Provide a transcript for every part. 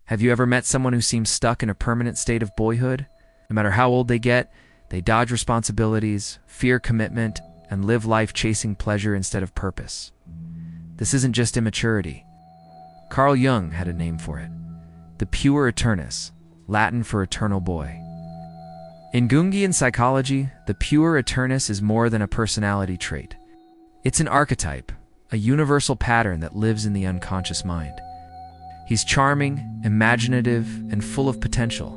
Have you ever met someone who seems stuck in a permanent state of boyhood? No matter how old they get, they dodge responsibilities, fear commitment, and live life chasing pleasure instead of purpose. This isn't just immaturity. Carl Jung had a name for it: the Puer Eternus, Latin for eternal boy. In Jungian psychology, the Puer Eternus is more than a personality trait. It's an archetype, a universal pattern that lives in the unconscious mind. He's charming, imaginative, and full of potential,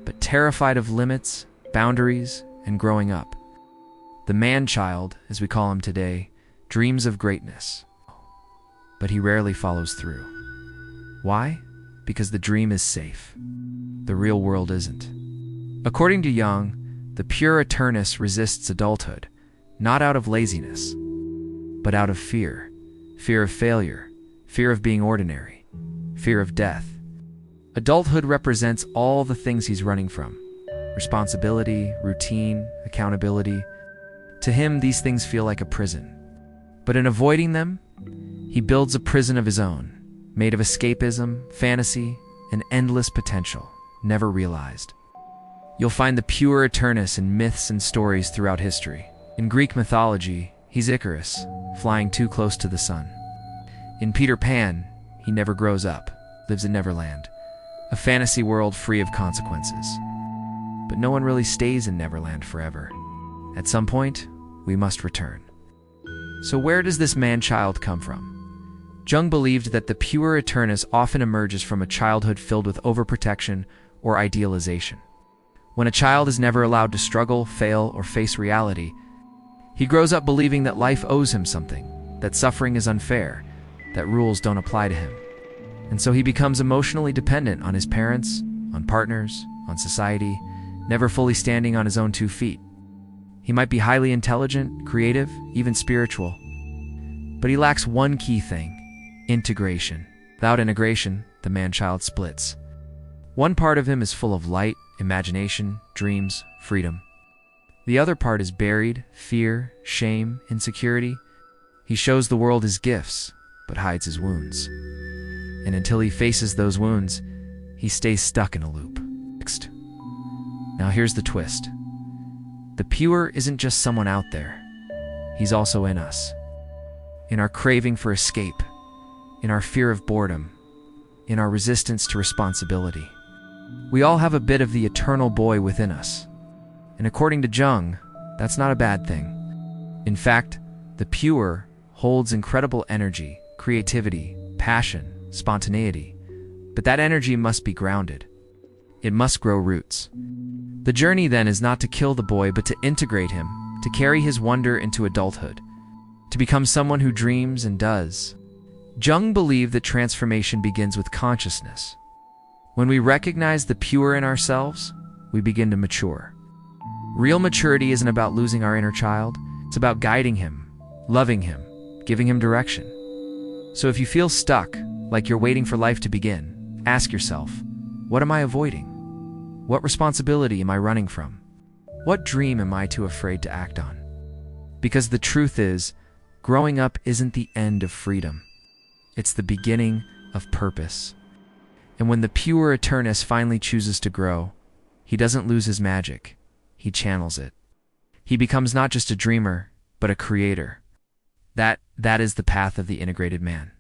but terrified of limits, boundaries, and growing up. The man-child, as we call him today, dreams of greatness, but he rarely follows through. Why? Because the dream is safe. The real world isn't. According to Jung, the Puer Eternus resists adulthood, not out of laziness, but out of fear. Fear of failure, fear of being ordinary, fear of death. Adulthood represents all the things he's running from: responsibility, routine, accountability. To him, these things feel like a prison. But in avoiding them, he builds a prison of his own, made of escapism, fantasy, and endless potential, never realized. You'll find the Puer Eternus in myths and stories throughout history. In Greek mythology, he's Icarus, flying too close to the sun. In Peter Pan, he never grows up, lives in Neverland, a fantasy world free of consequences. But no one really stays in Neverland forever. At some point, we must return. So where does this man-child come from? Jung believed that the Puer Eternus often emerges from a childhood filled with overprotection or idealization. When a child is never allowed to struggle, fail, or face reality, he grows up believing that life owes him something, that suffering is unfair, that rules don't apply to him. And so he becomes emotionally dependent on his parents, on partners, on society, never fully standing on his own 2 feet. He might be highly intelligent, creative, even spiritual, but he lacks one key thing: integration. Without integration, the man-child splits. One part of him is full of light, imagination, dreams, freedom. The other part is buried: fear, shame, insecurity. He shows the world his gifts, but hides his wounds. And until he faces those wounds, he stays stuck in a loop. Next. Now here's the twist. The Puer isn't just someone out there. He's also in us. In our craving for escape, in our fear of boredom, in our resistance to responsibility. We all have a bit of the eternal boy within us. And according to Jung, that's not a bad thing. In fact, the Puer holds incredible energy, creativity, passion, spontaneity. But that energy must be grounded. It must grow roots. The journey then is not to kill the boy, but to integrate him, to carry his wonder into adulthood, to become someone who dreams and does. Jung believed that transformation begins with consciousness. When we recognize the Puer in ourselves, we begin to mature. Real maturity isn't about losing our inner child. It's about guiding him, loving him, giving him direction. So if you feel stuck, like you're waiting for life to begin, ask yourself, what am I avoiding? What responsibility am I running from? What dream am I too afraid to act on? Because the truth is, growing up isn't the end of freedom. It's the beginning of purpose. And when the Puer Eternus finally chooses to grow, he doesn't lose his magic. He channels it. He becomes not just a dreamer, but a creator. That is the path of the integrated man.